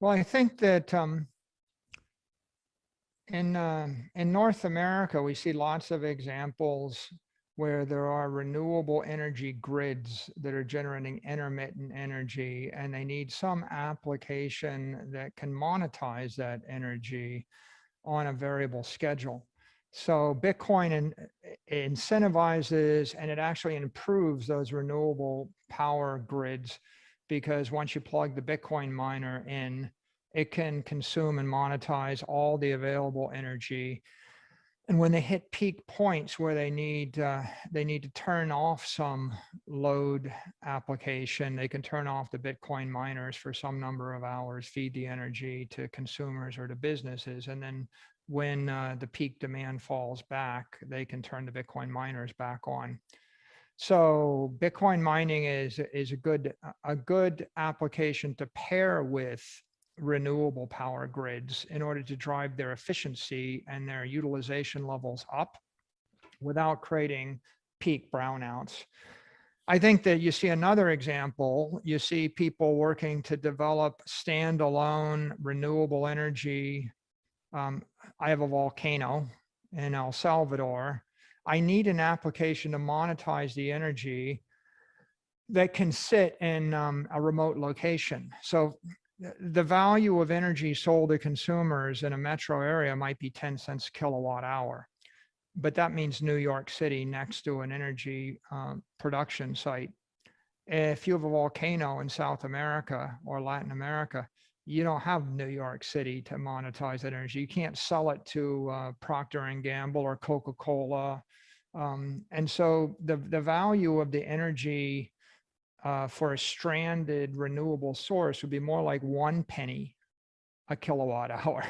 Well, I think that in North America, we see lots of examples where there are renewable energy grids that are generating intermittent energy, and they need some application that can monetize that energy on a variable schedule. So Bitcoin incentivizes, and it actually improves those renewable power grids, because once you plug the Bitcoin miner in, it can consume and monetize all the available energy. And when they hit peak points where they need to turn off some load application, they can turn off the Bitcoin miners for some number of hours, feed the energy to consumers or to businesses. And then when the peak demand falls back, they can turn the Bitcoin miners back on. So Bitcoin mining is a good application to pair with renewable power grids in order to drive their efficiency and their utilization levels up without creating peak brownouts. I think that you see another example. You see people working to develop standalone renewable energy. I have a volcano in El Salvador. I need an application to monetize the energy that can sit in a remote location. So the value of energy sold to consumers in a metro area might be 10 cents a kilowatt hour, but that means New York City next to an energy production site. If you have a volcano in South America or Latin America, you don't have New York City to monetize that energy. You can't sell it to Procter & Gamble or Coca-Cola. And so the value of the energy for a stranded renewable source would be more like 1 penny a kilowatt hour,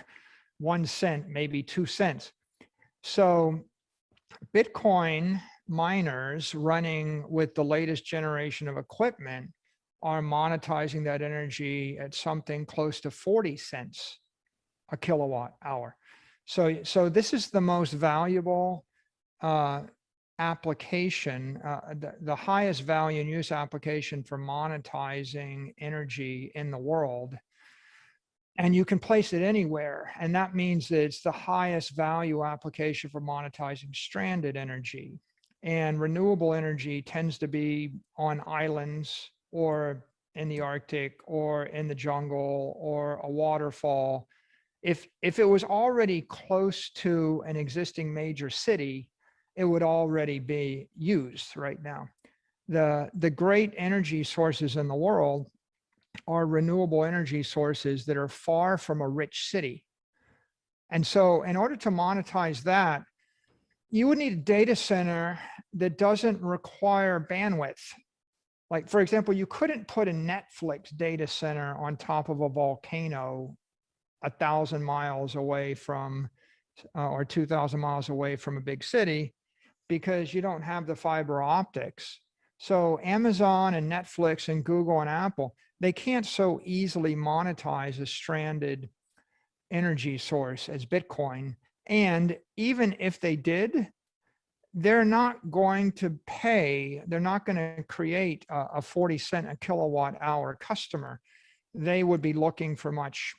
1 cent, maybe 2 cents. So Bitcoin miners running with the latest generation of equipment are monetizing that energy at something close to 40 cents a kilowatt hour. So this is the most valuable application, the highest value and use application for monetizing energy in the world. And you can place it anywhere. And that means that it's the highest value application for monetizing stranded energy. And renewable energy tends to be on islands or in the Arctic or in the jungle or a waterfall. If it was already close to an existing major city, it would already be used right now. The great energy sources in the world are renewable energy sources that are far from a rich city. And so in order to monetize that, you would need a data center that doesn't require bandwidth. Like, for example, you couldn't put a Netflix data center on top of a volcano 1,000 miles away from, or 2,000 miles away from a big city, because you don't have the fiber optics. So Amazon and Netflix and Google and Apple, they can't so easily monetize a stranded energy source as Bitcoin. And even if they did, they're not going to pay, they're not going to create a 40 cent a kilowatt hour customer. They would be looking for much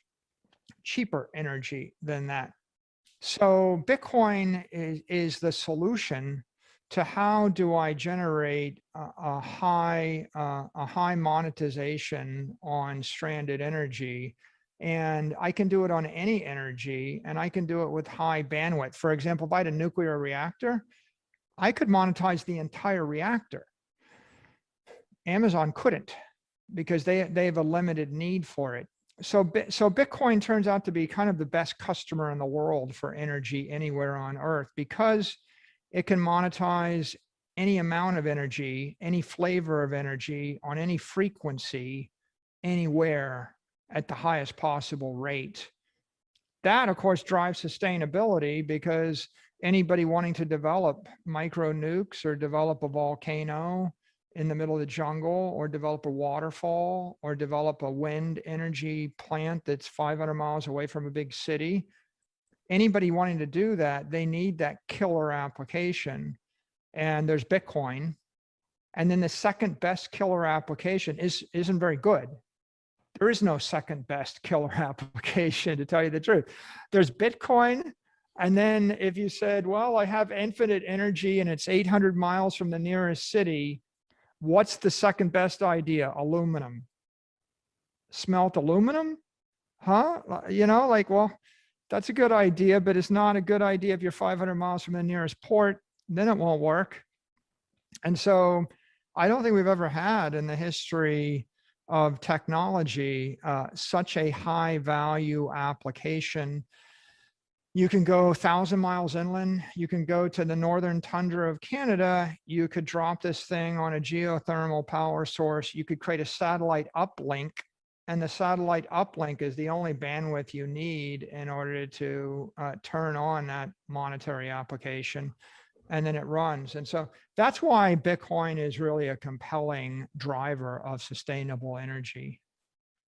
cheaper energy than that. So Bitcoin is the solution to how do I generate a high monetization on stranded energy. And I can do it on any energy, and I can do it with high bandwidth. For example, if I had a nuclear reactor, I could monetize the entire reactor. Amazon couldn't, because they have a limited need for it. So Bitcoin turns out to be kind of the best customer in the world for energy anywhere on Earth, because it can monetize any amount of energy, any flavor of energy on any frequency, anywhere at the highest possible rate. That, of course, drives sustainability, because anybody wanting to develop micro nukes or develop a volcano in the middle of the jungle, or develop a waterfall, or develop a wind energy plant that's 500 miles away from a big city, anybody wanting to do that, they need that killer application. And there's Bitcoin. And then the second best killer application isn't very good. There is no second best killer application, to tell you the truth. There's Bitcoin. And then if you said, well, I have infinite energy and it's 800 miles from the nearest city, what's the second best idea? Aluminum. Smelt aluminum? Huh? You know, like, well, that's a good idea, but it's not a good idea if you're 500 miles from the nearest port, then it won't work. And so I don't think we've ever had in the history of technology such a high value application. You can go 1,000 miles inland. You can go to the northern tundra of Canada. You could drop this thing on a geothermal power source. You could create a satellite uplink, and the satellite uplink is the only bandwidth you need in order to turn on that monetary application. And then it runs. And so that's why Bitcoin is really a compelling driver of sustainable energy.